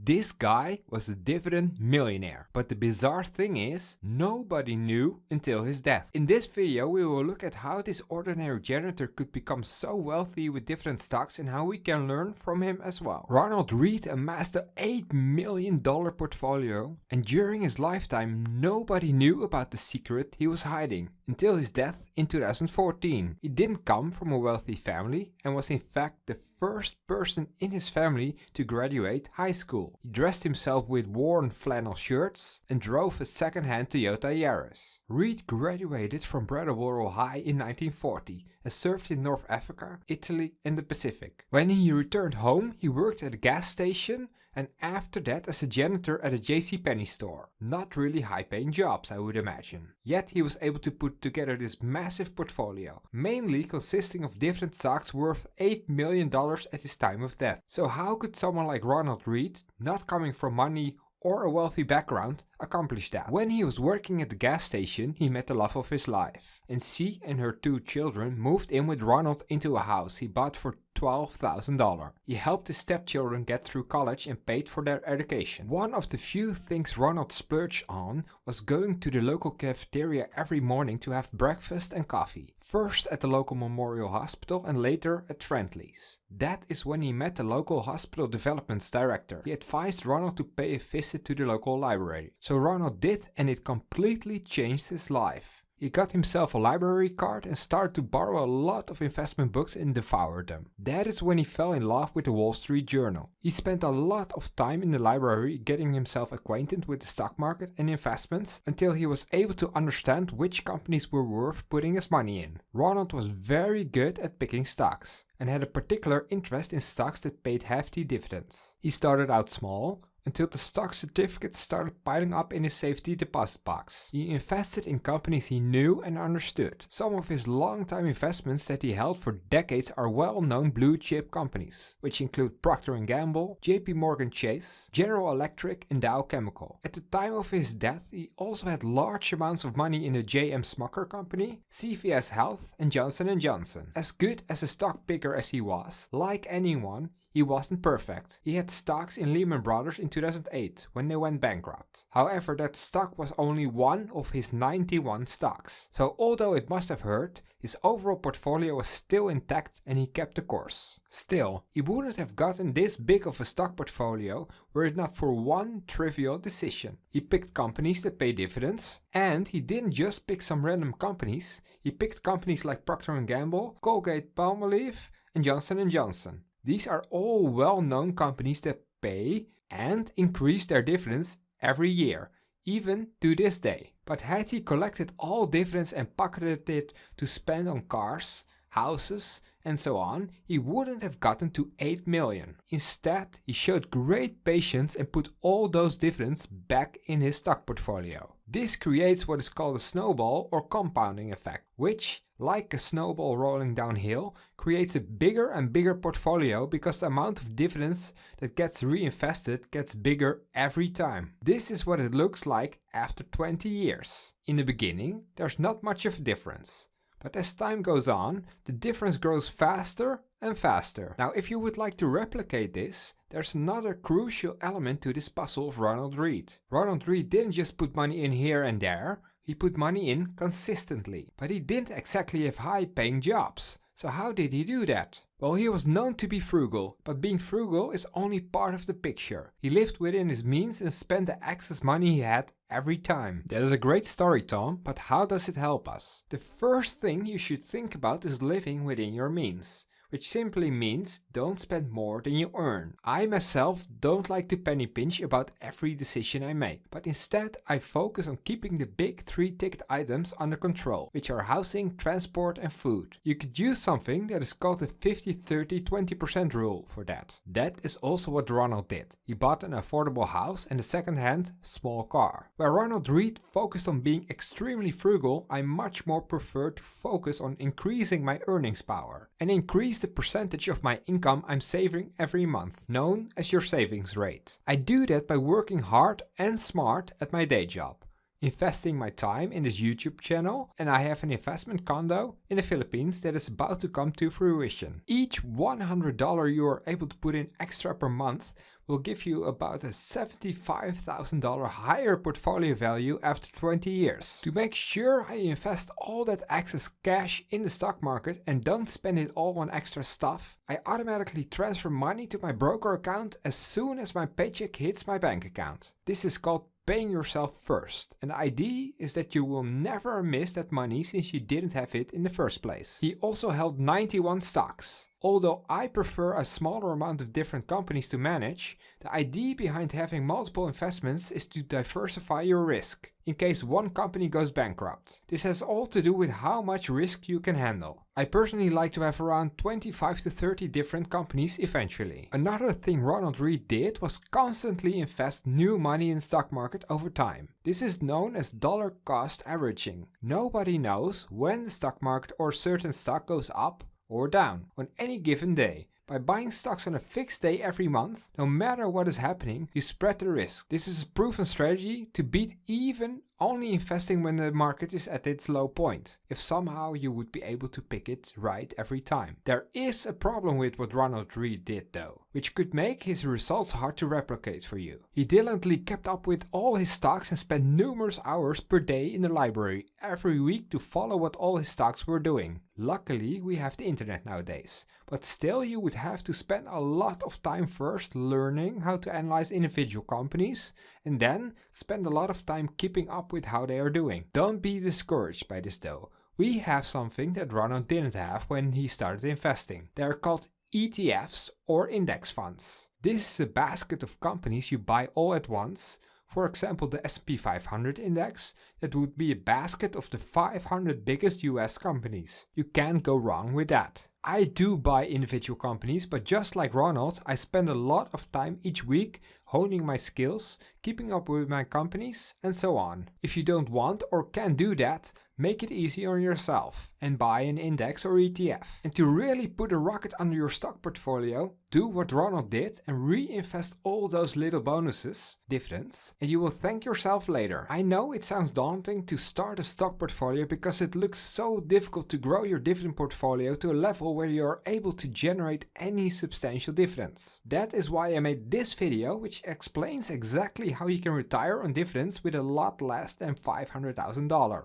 This guy was a dividend millionaire, but the bizarre thing is, nobody knew until his death. In this video we will look at how this ordinary janitor could become so wealthy with different stocks and how we can learn from him as well. Ronald Read amassed an $8 million portfolio, and during his lifetime nobody knew about the secret he was hiding until his death in 2014. He didn't come from a wealthy family and was in fact the first person in his family to graduate high school. He dressed himself with worn flannel shirts and drove a second-hand Toyota Yaris. Read graduated from Brattleboro High in 1940 and served in North Africa, Italy and the Pacific. When he returned home, he worked at a gas station and after that as a janitor at a JCPenney store. Not really high-paying jobs, I would imagine. Yet he was able to put together this massive portfolio, mainly consisting of different stocks worth $8 million at his time of death. So how could someone like Ronald Read, not coming from money or a wealthy background, accomplish that? When he was working at the gas station, he met the love of his life, and she and her 2 children moved in with Ronald into a house he bought for $12,000. He helped his stepchildren get through college and paid for their education. One of the few things Ronald splurged on was going to the local cafeteria every morning to have breakfast and coffee. First at the local Memorial Hospital and later at Friendly's. That is when he met the local hospital developments director. He advised Ronald to pay a visit to the local library. So Ronald did, and it completely changed his life. He got himself a library card and started to borrow a lot of investment books and devour them. That is when he fell in love with the Wall Street Journal. He spent a lot of time in the library getting himself acquainted with the stock market and investments until he was able to understand which companies were worth putting his money in. Ronald was very good at picking stocks and had a particular interest in stocks that paid hefty dividends. He started out small, until the stock certificates started piling up in his safety deposit box. He invested in companies he knew and understood. Some of his long-time investments that he held for decades are well-known blue-chip companies, which include Procter & Gamble, JP Morgan Chase, General Electric and Dow Chemical. At the time of his death, he also had large amounts of money in the J.M. Smucker Company, CVS Health and Johnson & Johnson. As good as a stock picker as he was, like anyone, he wasn't perfect. He had stocks in Lehman Brothers in 2008 when they went bankrupt. However, that stock was only one of his 91 stocks. So although it must have hurt, his overall portfolio was still intact and he kept the course. Still, he wouldn't have gotten this big of a stock portfolio were it not for one trivial decision. He picked companies that pay dividends, and he didn't just pick some random companies. He picked companies like Procter & Gamble, Colgate-Palmolive and Johnson & Johnson. These are all well-known companies that pay and increase their dividends every year, even to this day. But had he collected all dividends and pocketed it to spend on cars, houses and so on, he wouldn't have gotten to 8 million. Instead, he showed great patience and put all those dividends back in his stock portfolio. This creates what is called a snowball or compounding effect, which, like a snowball rolling downhill, creates a bigger and bigger portfolio because the amount of dividends that gets reinvested gets bigger every time. This is what it looks like after 20 years. In the beginning, there's not much of a difference. But as time goes on, the difference grows faster and faster. Now, if you would like to replicate this, there's another crucial element to this puzzle of Ronald Read. Ronald Read didn't just put money in here and there, he put money in consistently. But he didn't exactly have high-paying jobs. So how did he do that? Well, he was known to be frugal, but being frugal is only part of the picture. He lived within his means and spent the excess money he had every time. That is a great story, Tom, but how does it help us? The first thing you should think about is living within your means, which simply means don't spend more than you earn. I myself don't like to penny pinch about every decision I make, but instead I focus on keeping the big 3-ticket items under control, which are housing, transport and food. You could use something that is called the 50-30-20% rule for that. That is also what Ronald did. He bought an affordable house and a second-hand small car. Where Ronald Read focused on being extremely frugal, I much more prefer to focus on increasing my earnings power and increase the percentage of my income I'm saving every month, known as your savings rate. I do that by working hard and smart at my day job, investing my time in this YouTube channel, and I have an investment condo in the Philippines that is about to come to fruition. Each $100 you are able to put in extra per month will give you about a $75,000 higher portfolio value after 20 years. To make sure I invest all that excess cash in the stock market and don't spend it all on extra stuff, I automatically transfer money to my broker account as soon as my paycheck hits my bank account. This is called paying yourself first, and the idea is that you will never miss that money since you didn't have it in the first place. He also held 91 stocks. Although I prefer a smaller amount of different companies to manage, the idea behind having multiple investments is to diversify your risk, in case one company goes bankrupt. This has all to do with how much risk you can handle. I personally like to have around 25 to 30 different companies eventually. Another thing Ronald Read did was constantly invest new money in the stock market over time. This is known as dollar cost averaging. Nobody knows when the stock market or a certain stock goes up or down on any given day. By buying stocks on a fixed day every month, no matter what is happening, you spread the risk. This is a proven strategy to beat even only investing when the market is at its low point, if somehow you would be able to pick it right every time. There is a problem with what Ronald Read did though, which could make his results hard to replicate for you. He diligently kept up with all his stocks and spent numerous hours per day in the library every week to follow what all his stocks were doing. Luckily, we have the internet nowadays, but still you would have to spend a lot of time first learning how to analyze individual companies and then spend a lot of time keeping up with how they are doing. Don't be discouraged by this though. We have something that Ronald didn't have when he started investing. They are called ETFs or index funds. This is a basket of companies you buy all at once. For example, the S&P 500 index, that would be a basket of the 500 biggest US companies. You can't go wrong with that. I do buy individual companies, but just like Ronald, I spend a lot of time each week honing my skills, keeping up with my companies, and so on. If you don't want or can't do that, make it easy on yourself and buy an index or ETF. And to really put a rocket under your stock portfolio, do what Ronald did and reinvest all those little bonuses, dividends, and you will thank yourself later. I know it sounds daunting to start a stock portfolio because it looks so difficult to grow your dividend portfolio to a level where you are able to generate any substantial dividends. That is why I made this video, which explains exactly how you can retire on dividends with a lot less than $500,000.